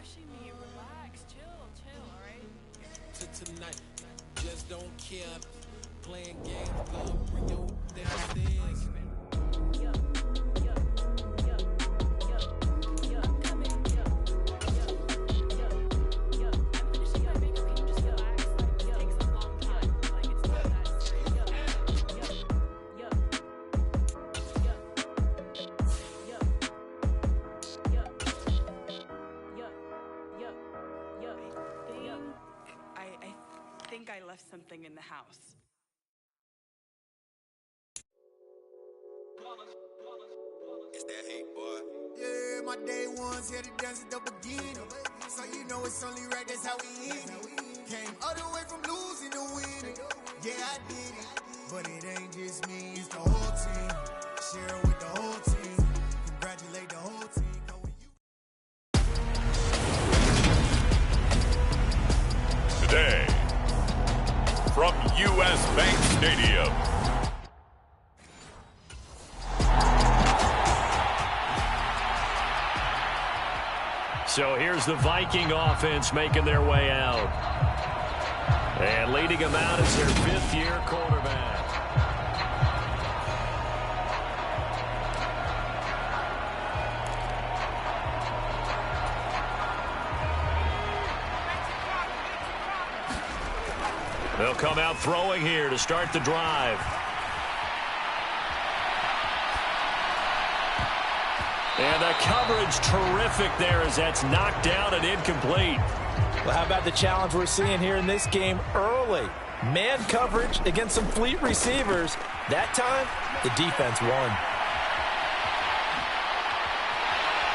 rushing me. Relax, chill, all right? Tonight, just don't care. Playing games good, bring your downstairs. I think I left something in the house. It's that hate, boy. Yeah, my day ones here to dance at the beginning. So you know it's only right, that's how we end it. Came all the way from losing to winning. Yeah, I did it. But it ain't just me, it's the whole team. Share it with the whole team. Congratulate the whole team. Today, from U.S. Bank Stadium. So here's the Viking offense making their way out. And leading them out is their fifth-year quarterback. They'll come out throwing here to start the drive. And the coverage terrific there as that's knocked down and incomplete. Well, how about the challenge we're seeing here in this game early? Man coverage against some fleet receivers. That time, the defense won.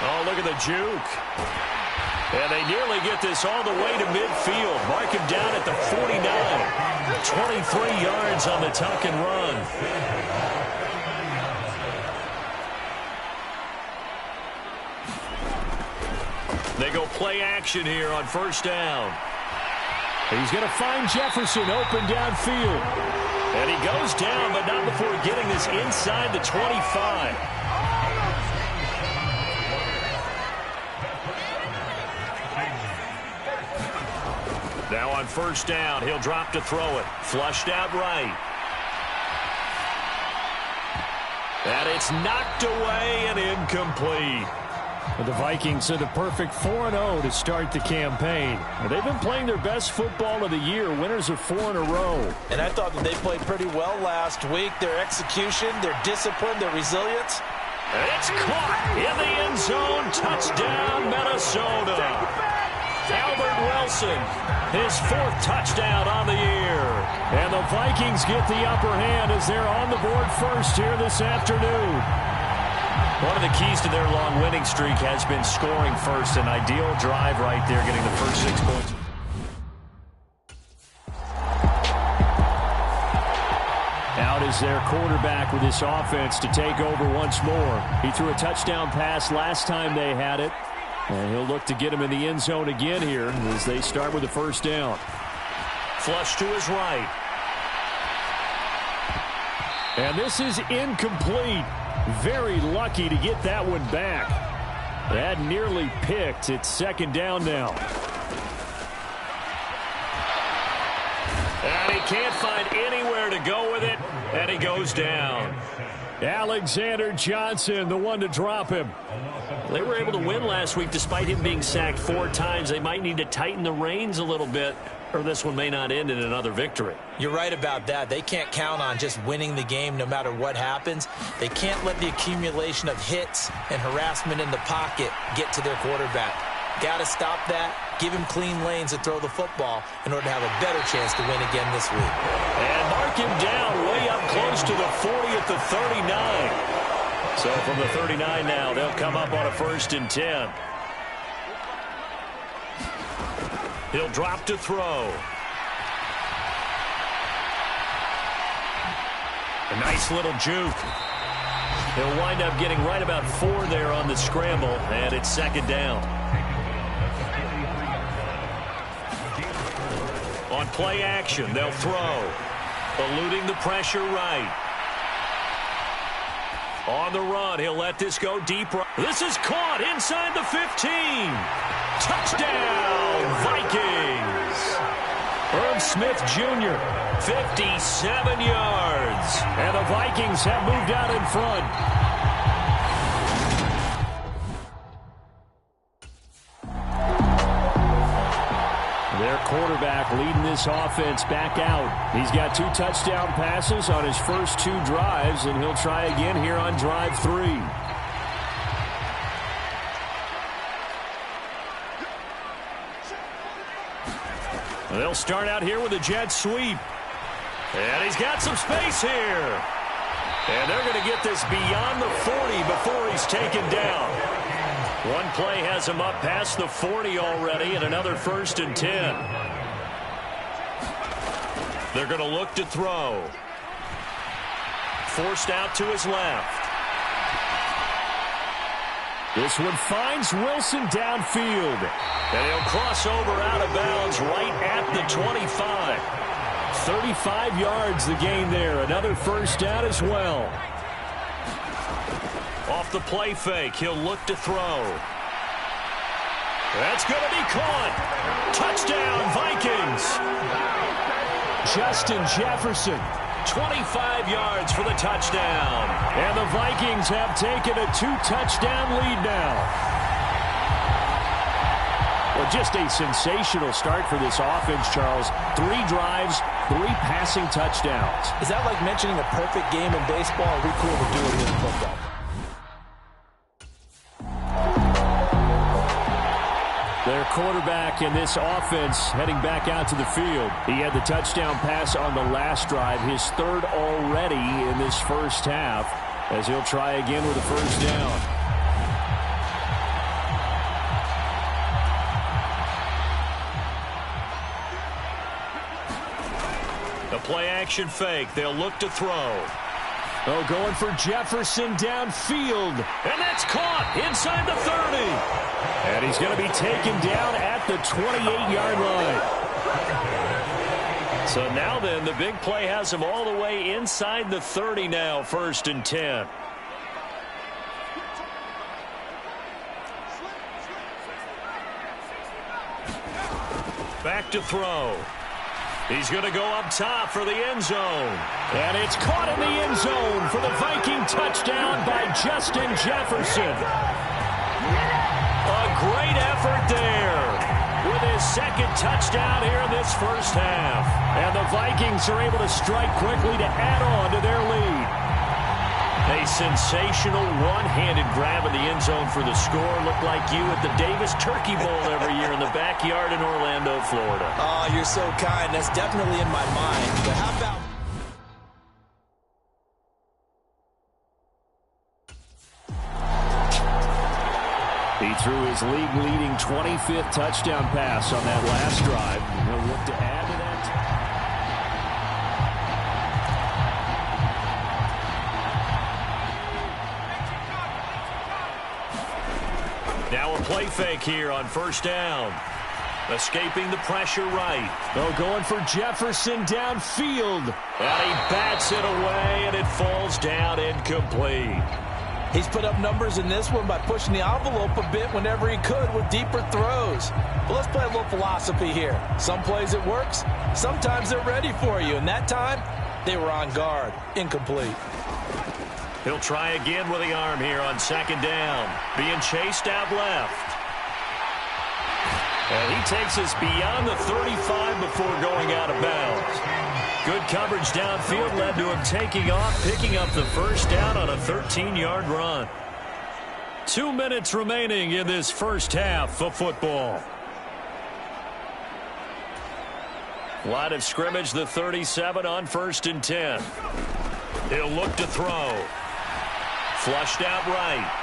Oh, look at the juke. And they nearly get this all the way to midfield. Mark him down at the 49. 23 yards on the tuck and run. They go play action here on first down. He's going to find Jefferson open downfield. And he goes down, but not before getting this inside the 25. Now on first down, he'll drop to throw it. Flushed out right. And it's knocked away and incomplete. The Vikings are the perfect 4-0 to start the campaign. They've been playing their best football of the year. Winners of 4 in a row. And I thought that they played pretty well last week. Their execution, their discipline, their resilience. It's caught in the end zone. Touchdown, Minnesota. Albert Wilson, his 4th touchdown on the year. And the Vikings get the upper hand as they're on the board first here this afternoon. One of the keys to their long winning streak has been scoring first. An ideal drive right there, getting the first 6 points. Out is their quarterback with this offense to take over once more. He threw a touchdown pass last time they had it. And he'll look to get him in the end zone again here as they start with the first down. Flush to his right. And this is incomplete. Very lucky to get that one back. That nearly picked. It's second down now. And he can't find anywhere to go with it, and he goes down. Alexander Johnson, the one to drop him. They were able to win last week despite him being sacked 4 times. They might need to tighten the reins a little bit, or this one may not end in another victory. You're right about that. They can't count on just winning the game no matter what happens. They can't let the accumulation of hits and harassment in the pocket get to their quarterback. Got to stop that, give him clean lanes to throw the football in order to have a better chance to win again this week. And mark him down way up close to the 40 at the 39. So from the 39 now, they'll come up on a 1st and 10. He'll drop to throw. A nice little juke. He'll wind up getting right about 4 there on the scramble, and it's second down. On play action, they'll throw. Eluding the pressure right. On the run, he'll let this go deep. This is caught inside the 15. Touchdown, Vikings. Irv Smith Jr., 57 yards. And the Vikings have moved out in front. Their quarterback leading this offense back out. He's got 2 touchdown passes on his first 2 drives, and he'll try again here on drive 3. They'll start out here with a jet sweep. And he's got some space here. And they're going to get this beyond the 40 before he's taken down. One play has him up past the 40 already, and another 1st and 10. They're going to look to throw. Forced out to his left. This one finds Wilson downfield. And he'll cross over out of bounds right at the 25. 35 yards the gain there. Another 1st down as well. Off the play fake, he'll look to throw. That's going to be caught. Touchdown, Vikings. Justin Jefferson. 25 yards for the touchdown. And the Vikings have taken a 2-touchdown lead now. Well, just a sensational start for this offense, Charles. 3 drives, 3 passing touchdowns. Is that like mentioning a perfect game in baseball? Or are we cool to do it in football? Their quarterback in this offense heading back out to the field. He had the touchdown pass on the last drive, his 3rd already in this first half, as he'll try again with a 1st down. The play action fake. They'll look to throw. Oh, going for Jefferson downfield. And that's caught inside the 30. And he's going to be taken down at the 28-yard line. So now then, the big play has him all the way inside the 30 now, 1st and 10. Back to throw. He's going to go up top for the end zone. And it's caught in the end zone for the Viking touchdown by Justin Jefferson. A great effort there with his 2nd touchdown here in this first half. And the Vikings are able to strike quickly to add on to their lead. A sensational one-handed grab in the end zone for the score. Looked like you at the Davis Turkey Bowl every year in the backyard in Orlando, Florida. Oh, you're so kind. That's definitely in my mind. But how about... He threw his league-leading 25th touchdown pass on that last drive. He'll look to add to that. Now a play fake here on 1st down. Escaping the pressure right. Oh, going for Jefferson downfield. And he bats it away, and it falls down incomplete. He's put up numbers in this one by pushing the envelope a bit whenever he could with deeper throws. But let's play a little philosophy here. Some plays it works. Sometimes they're ready for you. And that time, they were on guard. Incomplete. He'll try again with the arm here on 2nd down. Being chased out left. And he takes us beyond the 35 before going out of bounds. Good coverage downfield led to him taking off, picking up the 1st down on a 13-yard run. 2 minutes remaining in this first half of football. Line of scrimmage, the 37 on 1st and 10. He'll look to throw. Flushed out right.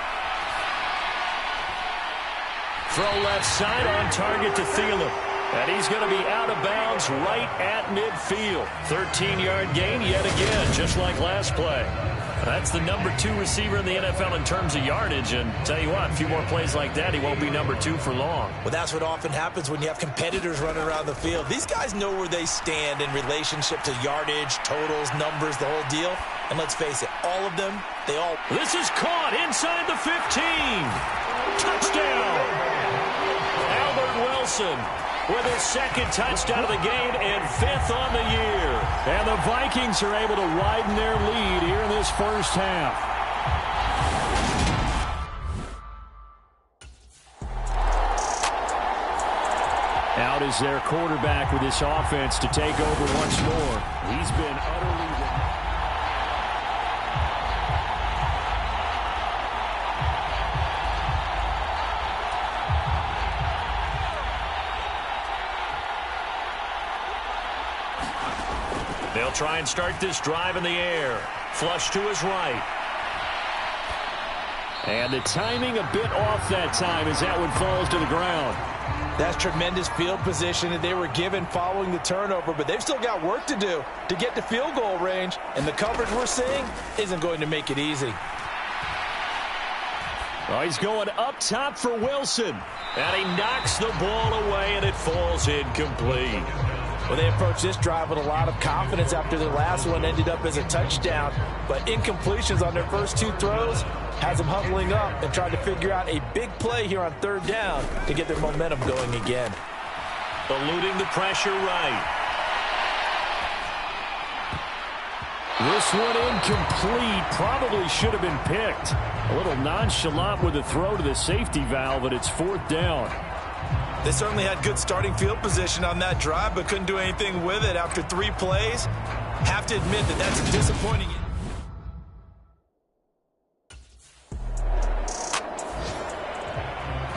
Throw left side on target to Thielen. And he's going to be out of bounds right at midfield. 13-yard gain yet again, just like last play. That's the number 2 receiver in the NFL in terms of yardage. And tell you what, a few more plays like that, he won't be number 2 for long. Well, that's what often happens when you have competitors running around the field. These guys know where they stand in relationship to yardage, totals, numbers, the whole deal. And let's face it, all of them, they all... This is caught inside the 15. Touchdown. Albert Wilson with his 2nd touchdown of the game and 5th on the year. And the Vikings are able to widen their lead here in this first half. Out is their quarterback with this offense to take over once more. He's been utterly... They'll try and start this drive in the air. Flush to his right. And the timing a bit off that time as that one falls to the ground. That's tremendous field position that they were given following the turnover, but they've still got work to do to get to field goal range, and the coverage we're seeing isn't going to make it easy. Oh, he's going up top for Wilson. And he knocks the ball away, and it falls incomplete. Well, they approached this drive with a lot of confidence after their last one ended up as a touchdown. But incompletions on their first 2 throws has them huddling up and trying to figure out a big play here on 3rd down to get their momentum going again. Eluding the pressure right. This one incomplete. Probably should have been picked. A little nonchalant with the throw to the safety valve, but it's 4th down. They certainly had good starting field position on that drive, but couldn't do anything with it after 3 plays. Have to admit that that's disappointing.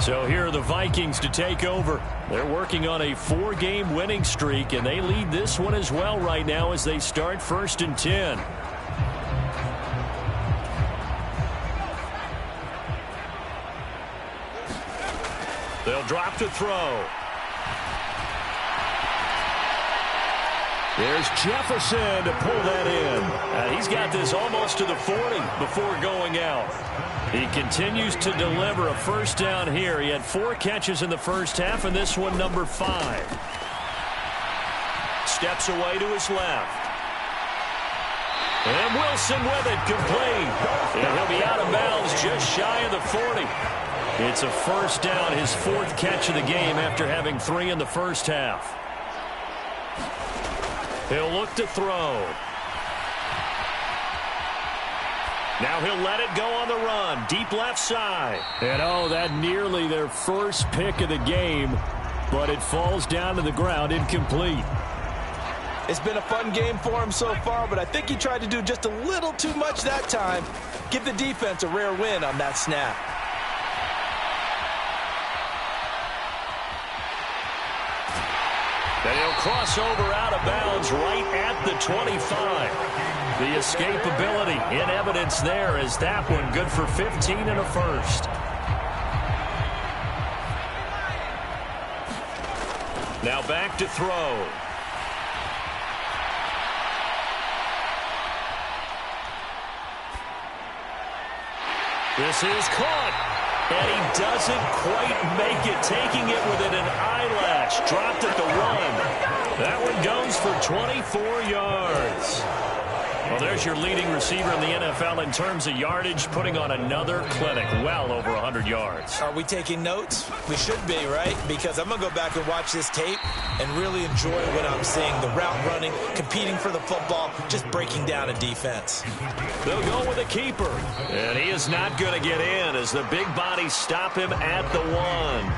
So here are the Vikings to take over. They're working on a 4-game winning streak, and they lead this one as well right now as they start 1st and 10. They'll drop to throw. There's Jefferson to pull that in. He's got this almost to the 40 before going out. He continues to deliver a 1st down here. He had 4 catches in the first half, and this one number 5. Steps away to his left. And Wilson with it, complete. And he'll be out of bounds just shy of the 40. It's a 1st down, his 4th catch of the game after having 3 in the first half. He'll look to throw. Now he'll let it go on the run, deep left side. And oh, that nearly their first pick of the game, but it falls down to the ground incomplete. It's been a fun game for him so far, but I think he tried to do just a little too much that time. Give the defense a rare win on that snap. And he'll cross over out of bounds right at the 25. The escapability in evidence there as that one good for 15 and a 1st. Now back to throw. This is caught. And he doesn't quite make it, taking it within an eyelash. Dropped at the 1. That one goes for 24 yards. Well, there's your leading receiver in the NFL in terms of yardage, putting on another clinic, well over 100 yards. Are we taking notes? We should be, right? Because I'm going to go back and watch this tape and really enjoy what I'm seeing. The route running, competing for the football, just breaking down a defense. They'll go with a keeper. And he is not going to get in as the big bodies stop him at the 1.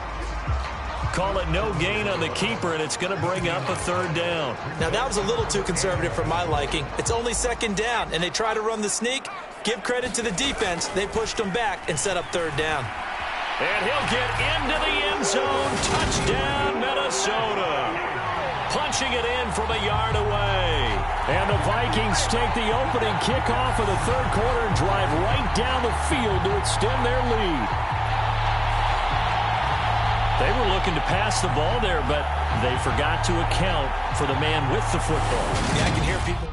Call it no gain on the keeper, and it's going to bring up a 3rd down. Now, that was a little too conservative for my liking. It's only 2nd down, and they try to run the sneak. Give credit to the defense. They pushed them back and set up 3rd down. And he'll get into the end zone. Touchdown, Minnesota. Punching it in from a yard away. And the Vikings take the opening kickoff of the 3rd quarter and drive right down the field to extend their lead. They were looking to pass the ball there, but they forgot to account for the man with the football. Yeah, I can hear people.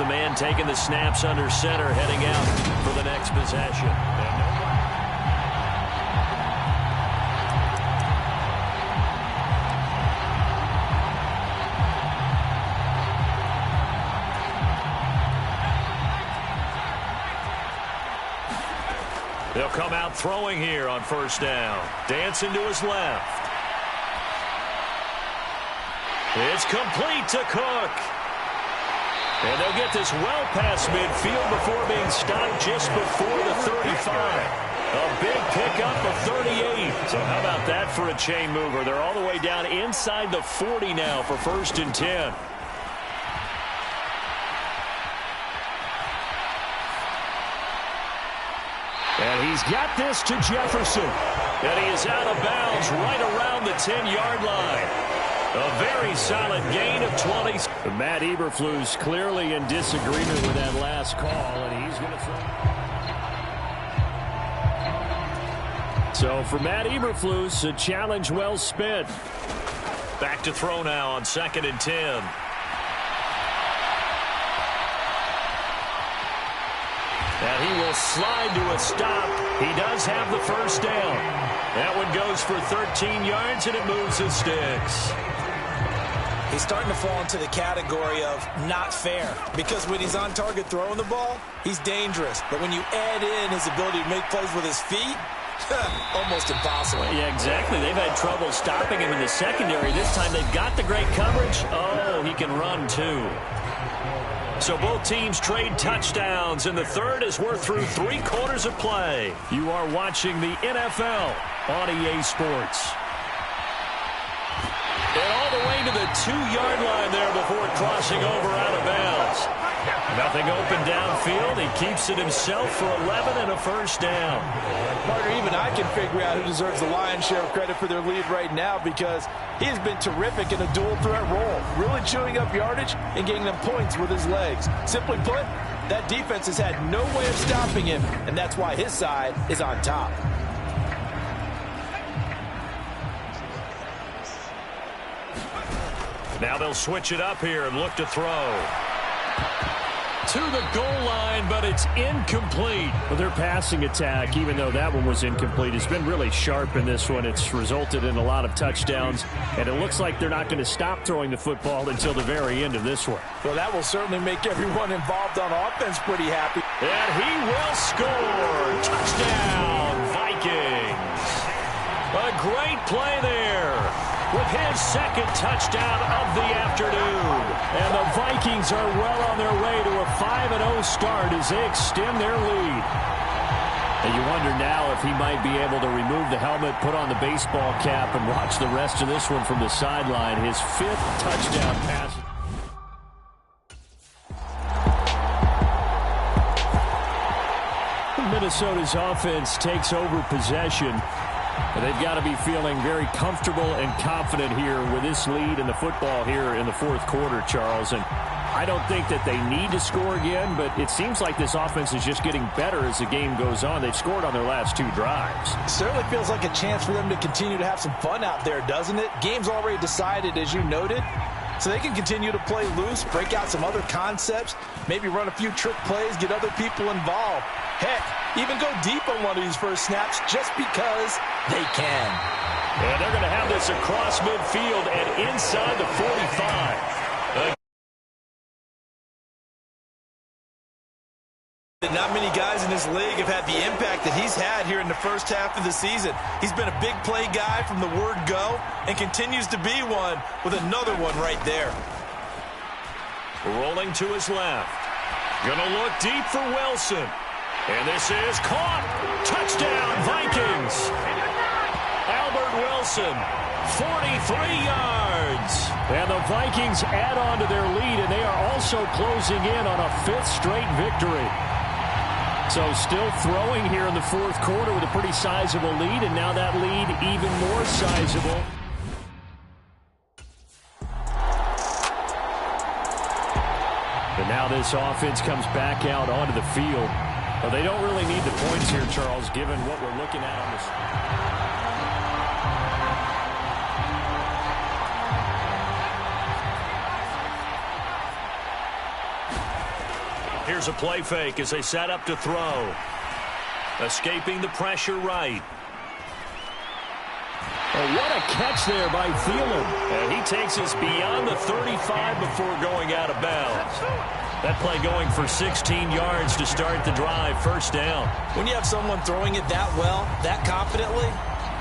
the man taking the snaps under center, heading out for the next possession. They'll come out throwing here on first down. Dancing to his left. It's complete to Cook. And they'll get this well past midfield before being stopped just before the 35. A big pickup of 38. So how about that for a chain mover? They're all the way down inside the 40 now for 1st and 10. And he's got this to Jefferson. And he is out of bounds right around the 10-yard line. A very solid gain of 20. Matt Eberflus clearly in disagreement with that last call, and he's going to throw. So for Matt Eberflus, a challenge well spent. Back to throw now on 2nd and 10. And he will slide to a stop. He does have the first down. That one goes for 13 yards, and it moves his sticks. He's starting to fall into the category of not fair, because when he's on target throwing the ball, he's dangerous. But when you add in his ability to make plays with his feet, almost impossible. Yeah, exactly. They've had trouble stopping him in the secondary. This time they've got the great coverage. Oh, he can run too. So both teams trade touchdowns, and the third as we're through 3 quarters of play. You are watching the NFL on EA Sports. And all the way to the 2-yard line there before crossing over out of bounds. Nothing open downfield. He keeps it himself for 11 and a first down. Partner, even I can figure out who deserves the lion's share of credit for their lead right now, because he's been terrific in a dual threat role, really chewing up yardage and getting them points with his legs. Simply put, that defense has had no way of stopping him, and that's why his side is on top. Now they'll switch it up here and look to throw. To the goal line, but it's incomplete. Well, their passing attack, even though that one was incomplete, has been really sharp in this one. It's resulted in a lot of touchdowns, and it looks like they're not going to stop throwing the football until the very end of this one. Well, that will certainly make everyone involved on offense pretty happy. And he will score. Touchdown, Vikings. A great play there, with his 2nd touchdown of the afternoon. And the Vikings are well on their way to a 5-0 start as they extend their lead. And you wonder now if he might be able to remove the helmet, put on the baseball cap, and watch the rest of this one from the sideline. His 5th touchdown pass. Minnesota's offense takes over possession. And they've got to be feeling very comfortable and confident here with this lead in the football here in the 4th quarter, Charles. And I don't think that they need to score again, but it seems like this offense is just getting better as the game goes on. They've scored on their last 2 drives. It certainly feels like a chance for them to continue to have some fun out there, doesn't it? Game's already decided, as you noted. So they can continue to play loose, break out some other concepts, maybe run a few trick plays, get other people involved. Heck, even go deep on one of these first snaps just because they can. And they're going to have this across midfield and inside the 45. Not many guys in this league have had the impact that he's had here in the first half of the season. He's been a big play guy from the word go and continues to be one with another one right there. Rolling to his left. Gonna look deep for Wilson. And this is caught. Touchdown, Vikings. Albert Wilson, 43 yards. And the Vikings add on to their lead, and they are also closing in on a 5th straight victory. So still throwing here in the 4th quarter with a pretty sizable lead, and now that lead even more sizable. And now this offense comes back out onto the field. Well, they don't really need the points here, Charles, given what we're looking at on this. Here's a play fake as they set up to throw. Escaping the pressure right. Oh, what a catch there by Thielen. And he takes us beyond the 35 before going out of bounds. That play going for 16 yards to start the drive, first down. When you have someone throwing it that well, that confidently,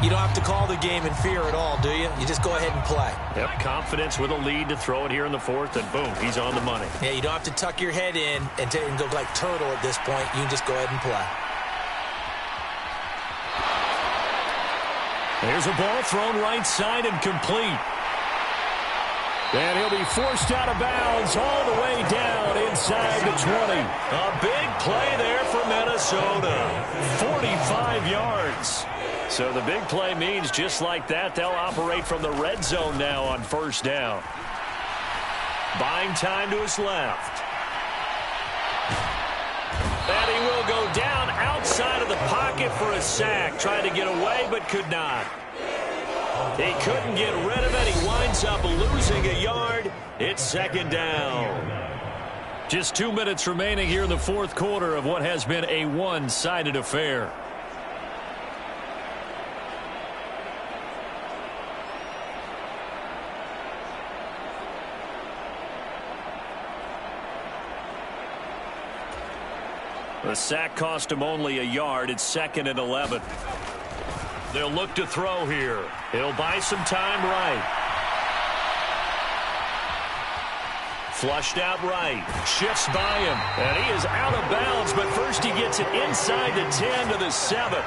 you don't have to call the game in fear at all, do you? You just go ahead and play. Yep, confidence with a lead to throw it here in the fourth, and boom, he's on the money. Yeah, you don't have to tuck your head in and go like turtle at this point. You can just go ahead and play. There's a ball thrown right side and complete. And he'll be forced out of bounds all the way down inside the 20. A big play there for Minnesota. 45 yards. So the big play means just like that, they'll operate from the red zone now on first down. Buying time to his left. And he will go down outside of the pocket for a sack. Tried to get away, but could not. He couldn't get rid of it. He winds up losing a yard. It's second down. Just 2 minutes remaining here in the fourth quarter of what has been a one-sided affair. The sack cost him only a yard. It's second and 11. They'll look to throw here. He'll buy some time right. Flushed out right. Shifts by him. And he is out of bounds, but first he gets it inside the 10 to the 7.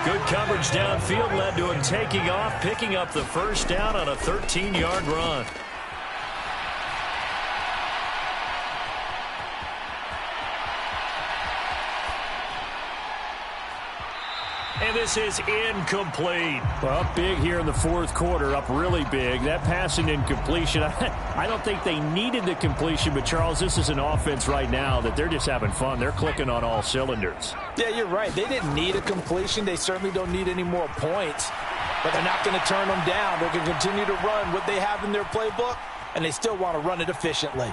Good coverage downfield led to him taking off, picking up the first down on a 13-yard run. And this is incomplete. Well, up big here in the fourth quarter, up really big. That passing incompletion, I don't think they needed the completion, but, Charles, this is an offense right now that they're just having fun. They're clicking on all cylinders. Yeah, you're right. They didn't need a completion. They certainly don't need any more points, but they're not going to turn them down. They're going to continue to run what they have in their playbook, and they still want to run it efficiently.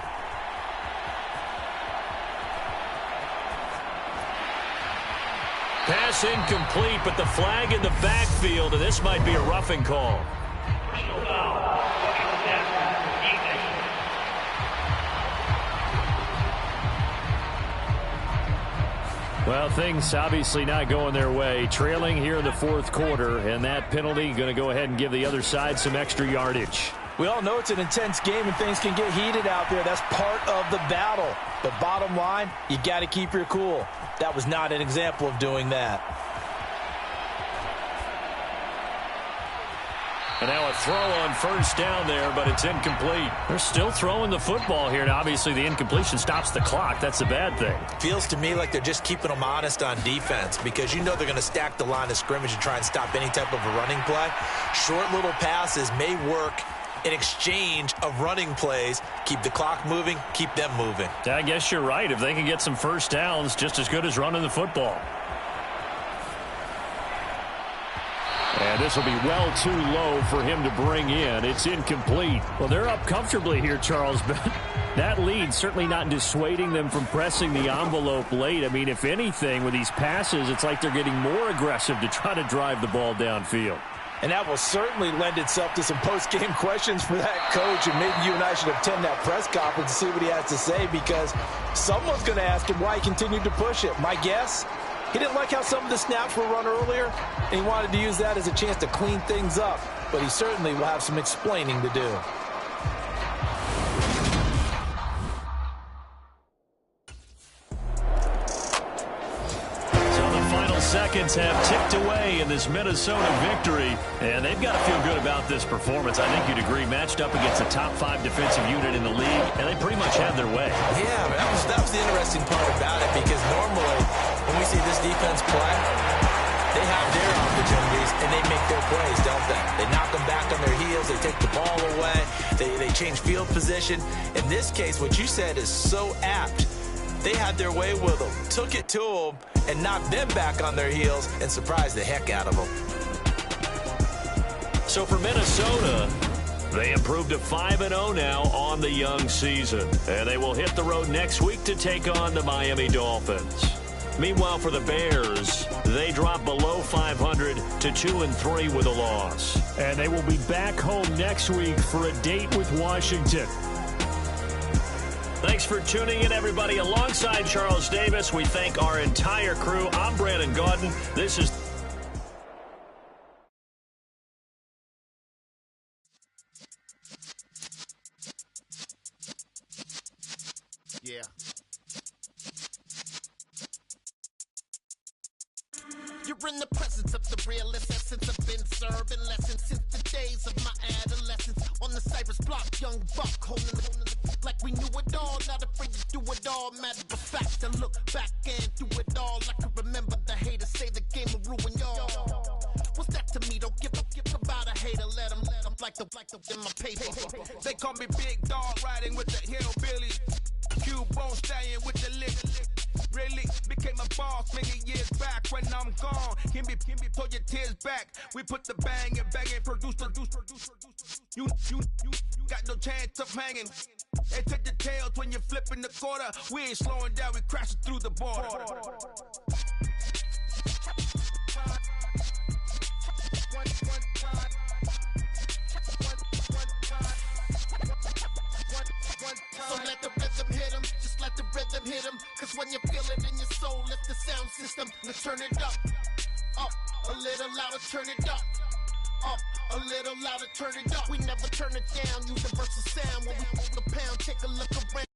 Pass incomplete, but the flag in the backfield, and this might be a roughing call. Well, things obviously not going their way. Trailing here in the fourth quarter, and that penalty going to go ahead and give the other side some extra yardage. We all know it's an intense game and things can get heated out there. That's part of the battle. But bottom line, you got to keep your cool. That was not an example of doing that. And now a throw on first down there, but it's incomplete. They're still throwing the football here, and obviously the incompletion stops the clock. That's a bad thing. Feels to me like they're just keeping them honest on defense because you know they're going to stack the line of scrimmage and try and stop any type of a running play. Short little passes may work in exchange of running plays. Keep the clock moving, keep them moving. I guess you're right. If they can get some first downs, just as good as running the football. And this will be well too low for him to bring in. It's incomplete. Well, they're up comfortably here, Charles, but that lead certainly not dissuading them from pressing the envelope late. I mean, if anything, with these passes, it's like they're getting more aggressive to try to drive the ball downfield. And that will certainly lend itself to some post-game questions for that coach. And maybe you and I should attend that press conference to see what he has to say, because someone's going to ask him why he continued to push it. My guess, he didn't like how some of the snaps were run earlier, and he wanted to use that as a chance to clean things up. But he certainly will have some explaining to do. Seconds have ticked away in this Minnesota victory, and they've got to feel good about this performance. I think you'd agree, matched up against a top 5 defensive unit in the league, and they pretty much had their way. Yeah, that was the interesting part about it, because normally when we see this defense play, they have their opportunities and they make their plays, don't they? They knock them back on their heels, they take the ball away, they change field position. In this case, what you said is so apt. They had their way with them, took it to them, and knocked them back on their heels and surprised the heck out of them. So for Minnesota, They improved to 5-0 now on the young season. And they will hit the road next week to take on the Miami Dolphins. Meanwhile, for the Bears, they dropped below 500 to 2-3 with a loss. And they will be back home next week for a date with Washington. Thanks for tuning in, everybody. Alongside Charles Davis, we thank our entire crew. I'm Brandon Gaudin. This is... Yeah. You're in the presence of the realest essence. I've been serving lessons since the days of my adolescence. On the Cypress block, young buck, holding the like we knew it all. Not afraid to do it all. Matter of fact, to look back and do it all. I can remember the haters say the game will ruin y'all. What's that to me? Don't give about a hater. Let them like the in my paper. They call me Big Dog, riding with the hillbillies. Q-Bone staying with the lick. Really became a boss many years back. When I'm gone, can be pull your tears back. We put the bang and bang and produce. You got no chance of hanging. They take the tails when you're flipping the quarter. We ain't slowing down, we crashing through the border. So let the rhythm hit 'em, just let the rhythm hit 'em. Cause when you feel it in your soul, lift the sound system. Let's turn it up, a little louder, turn it up, a little louder, turn it up. We never turn it down, universal sound. When we move the pound, take a look around.